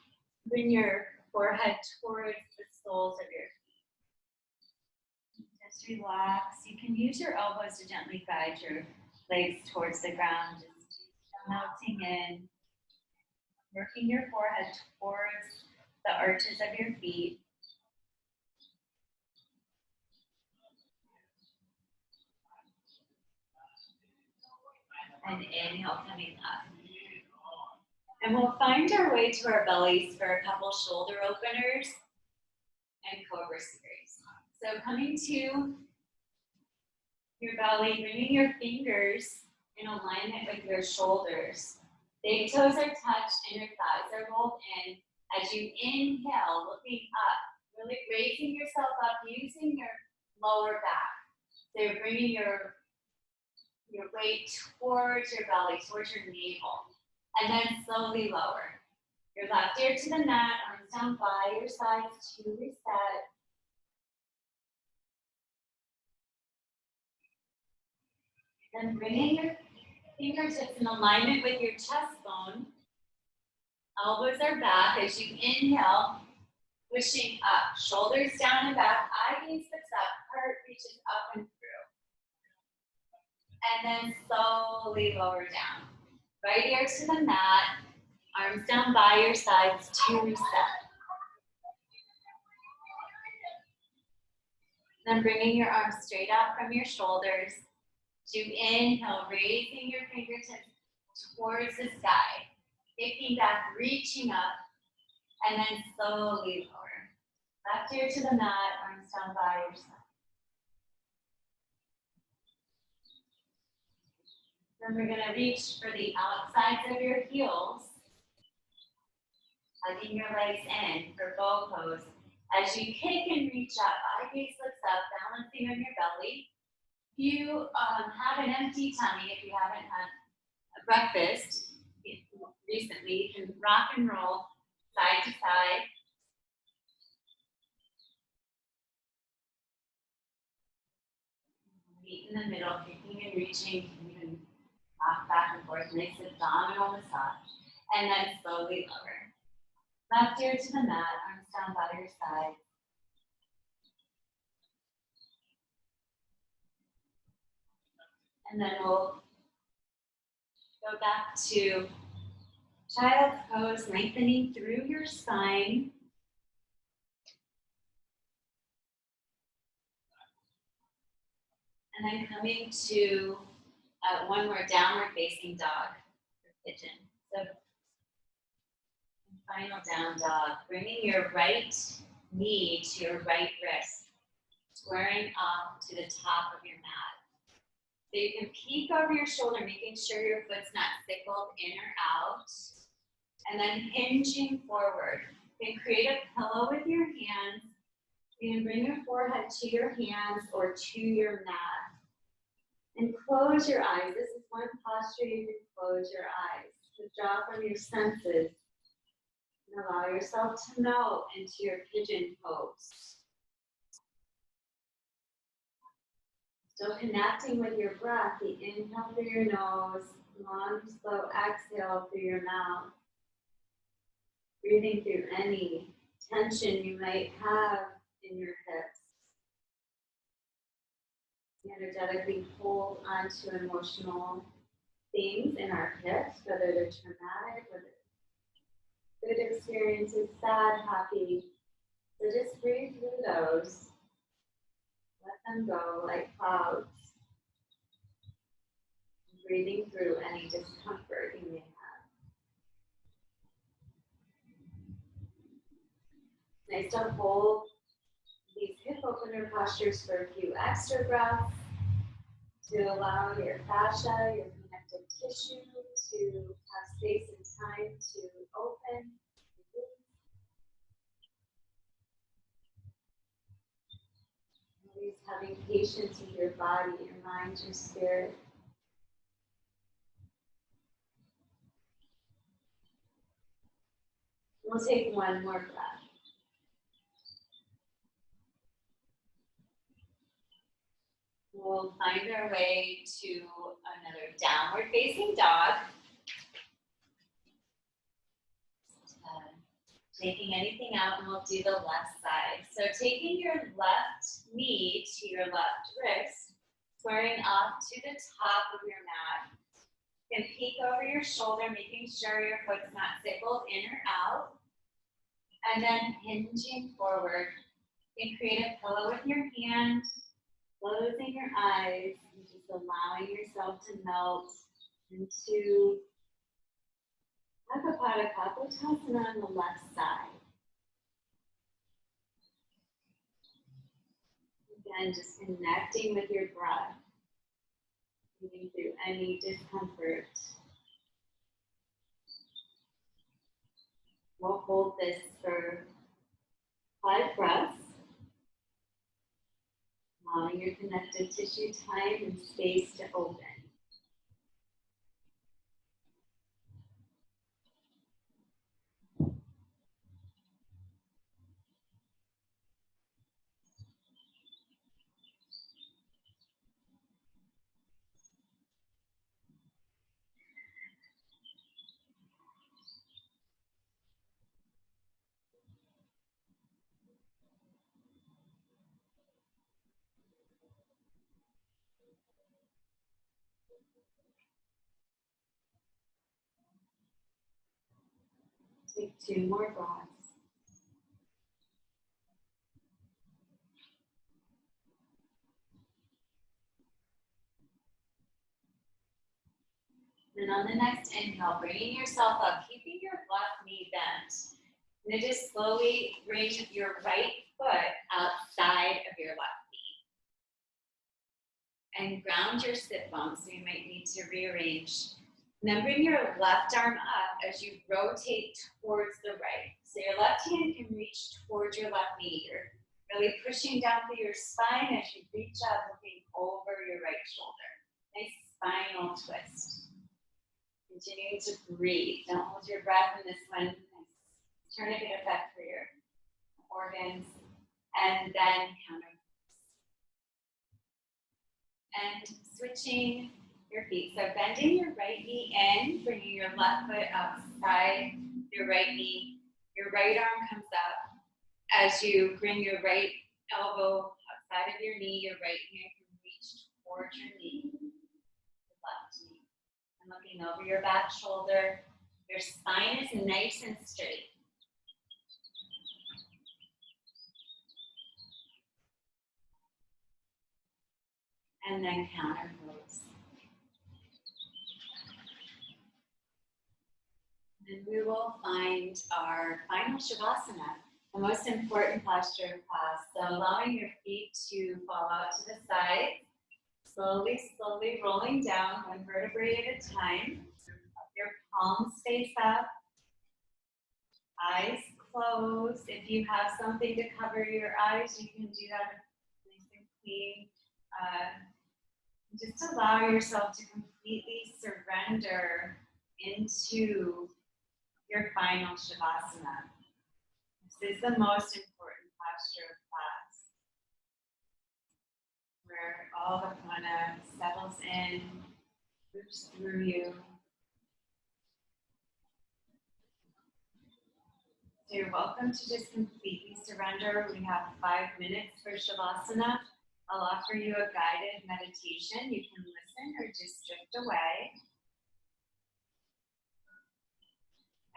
Bring your forehead towards the soles of your feet. Just relax. You can use your elbows to gently guide your legs towards the ground. Just melting in. Working your forehead towards the arches of your feet. And inhale, coming up. And we'll find our way to our bellies for a couple shoulder openers and cobra series. So coming to your belly, bringing your fingers in alignment with your shoulders. Big toes are touched and your thighs are rolled in. As you inhale, looking up, really raising yourself up, using your lower back. So you're bringing your weight towards your belly, towards your navel. And then slowly lower. Your left ear to the mat, arms down by your sides to reset. Then bringing your fingertips in alignment with your chest bone. Elbows are back as you inhale, pushing up. Shoulders down and back, eye gaze looks up, heart reaches up and through. And then slowly lower down. Right ear to the mat, arms down by your sides to reset. Then bringing your arms straight out from your shoulders. To inhale, raising your fingertips towards the sky. Kicking back, reaching up, and then slowly lower. Left ear to the mat, arms down by your side. Then we're gonna reach for the outsides of your heels, hugging your legs in for bow pose. As you kick and reach up, eye gaze looks up, balancing on your belly. If you have an empty tummy, if you haven't had a breakfast recently, you can rock and roll side to side. Feet in the middle, kicking and reaching, even rock back and forth, nice abdominal massage. And then slowly lower. Left ear to the mat, arms down by your side. And then we'll go back to child's pose, lengthening through your spine. And then coming to one more downward facing dog or pigeon. So final down dog, bringing your right knee to your right wrist, squaring up to the top of your mat. So you can peek over your shoulder, making sure your foot's not sickled in or out. And then hinging forward. You can create a pillow with your hands. You can bring your forehead to your hands or to your mat. And close your eyes. This is one posture you can close your eyes. Withdraw from your senses. And allow yourself to melt into your pigeon pose. Still connecting with your breath. The inhale through your nose. Long, slow exhale through your mouth. Breathing through any tension you might have in your hips. Energetically hold onto emotional things in our hips, whether they're traumatic, whether good experiences, sad, happy. So just breathe through those. Let them go like clouds. Breathing through any discomfort you may have. Nice to hold these hip opener postures for a few extra breaths to allow your fascia, your connective tissue to have space and time to open. Always having patience with your body, your mind, your spirit. We'll take one more breath. We'll find our way to another downward facing dog. Taking anything out, and we'll do the left side. So taking your left knee to your left wrist, squaring up to the top of your mat. You can peek over your shoulder, making sure your foot's not sickled in or out. And then hinging forward. You can create a pillow with your hand, closing your eyes, and just allowing yourself to melt into Kapotasana on the left side. Again, just connecting with your breath, moving through any discomfort. We'll hold this for 5 breaths, allowing your connective tissue time and space to open. Take 2 more breaths. Then on the next inhale, bringing yourself up, keeping your left knee bent. And then just slowly bring your right foot outside of your left knee. And ground your sit bones, so you might need to rearrange. And then bring your left arm up as you rotate towards the right. So your left hand can reach towards your left knee. You're really pushing down through your spine as you reach up, looking over your right shoulder. Nice spinal twist. Continuing to breathe. Don't hold your breath in this one. Nice tourniquet effect for your organs. And then counter. And switching your feet. So bending your right knee in, bringing your left foot outside your right knee. Your right arm comes up. As you bring your right elbow outside of your knee, your right hand can reach towards your knee, your left knee. And looking over your back shoulder, your spine is nice and straight. And then counter pose. And we will find our final Shavasana, the most important posture of class. So allowing your feet to fall out to the side, slowly, slowly rolling down one vertebrae at a time. Your palms face up, eyes closed. If you have something to cover your eyes, you can do that nice and clean. Just allow yourself to completely surrender into your final Shavasana. This is the most important posture of class, where all the prana settles in, moves through you. So you're welcome to just completely surrender. We have 5 minutes for Shavasana. I'll offer you a guided meditation. You can listen or just drift away.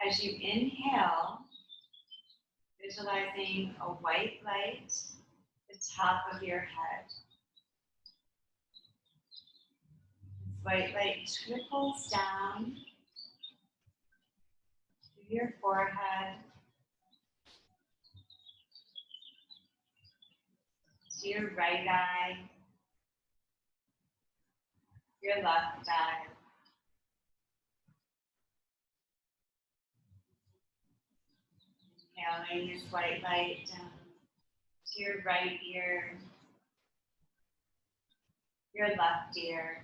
As you inhale, visualizing a white light at the top of your head. This white light trickles down to your forehead, to your right eye, your left eye. Inhaling this white light down to your right ear, your left ear.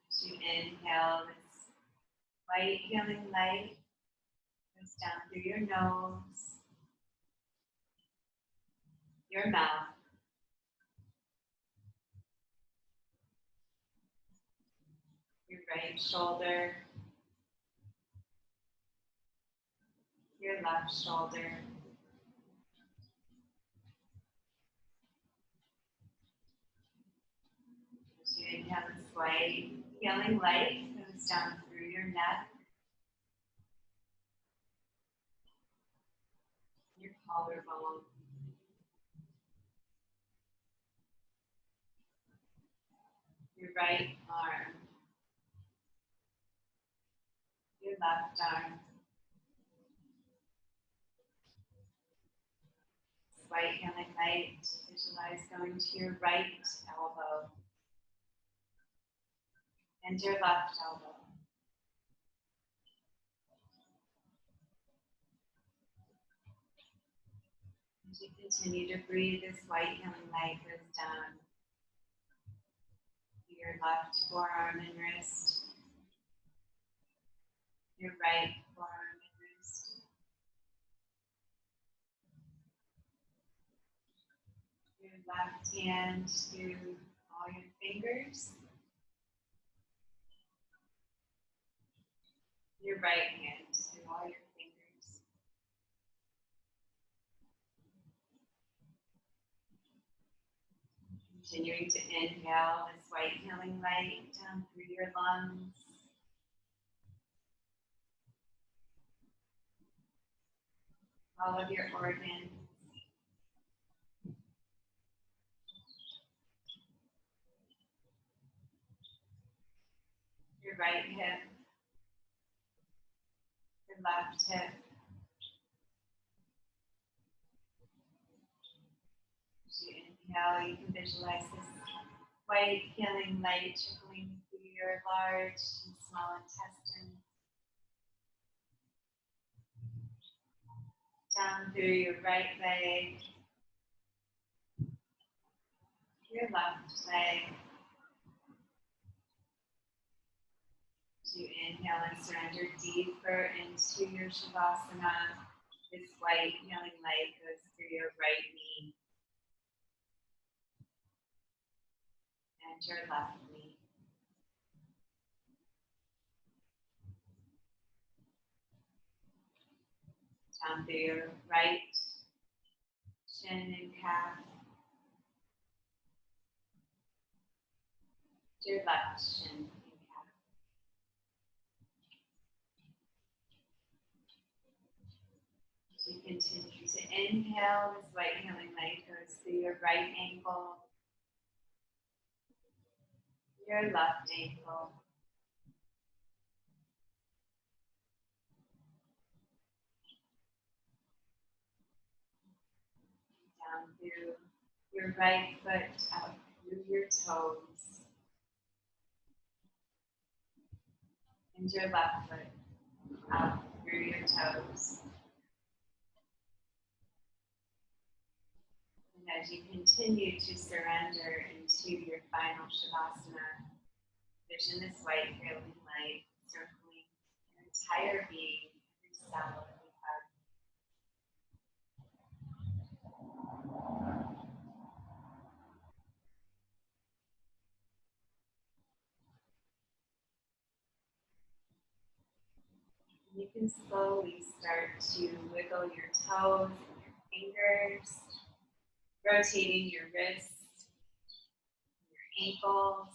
As you inhale, this white healing light goes down through your nose, your mouth, your right shoulder, your left shoulder. As you inhale, this white healing light goes down through your neck, your collarbone, your right arm, your left arm. This white healing light, visualize going to your right elbow and your left elbow. As you continue to breathe, this white healing light goes down to your left forearm and wrist, your right forearm and wrist, your left hand to all your fingers, your right hand to all your fingers. Continuing to inhale this white healing light down through your lungs. All of your organs. right hip, your left hip. As you inhale, you can visualize this white healing light trickling through your large and small intestine, down through your right leg, your left leg. As you inhale and surrender deeper into your Shavasana, this white healing light goes through your right knee and your left knee. Down through your right shin and calf, to your left shin and calf. As you continue to inhale, this white healing light goes through your right ankle, your left ankle, down through your right foot, out through your toes, and your left foot, out through your toes. And as you continue to surrender into your final Shavasana, vision this white healing light circling your entire being, every cell, every part. You can slowly start to wiggle your toes and your fingers, rotating your wrists, your ankles.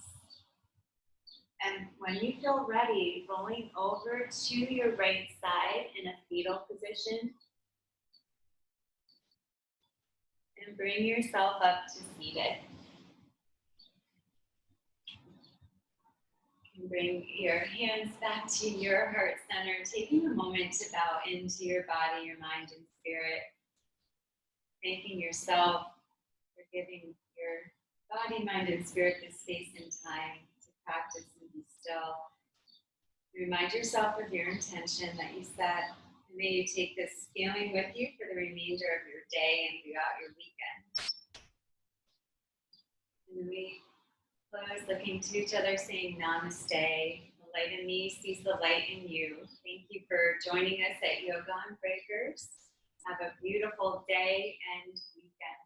And when you feel ready, rolling over to your right side in a fetal position. And bring yourself up to seated. You can bring your hands back to your heart center, taking a moment to bow into your body, your mind, and spirit. Thanking yourself for giving your body, mind, and spirit the space and time to practice and be still. Remind yourself of your intention that you set, and may you take this feeling with you for the remainder of your day and throughout your weekend. And then we close looking to each other, saying namaste. The light in me sees the light in you. Thank you for joining us at Yoga on Breakers. Have a beautiful day and weekend.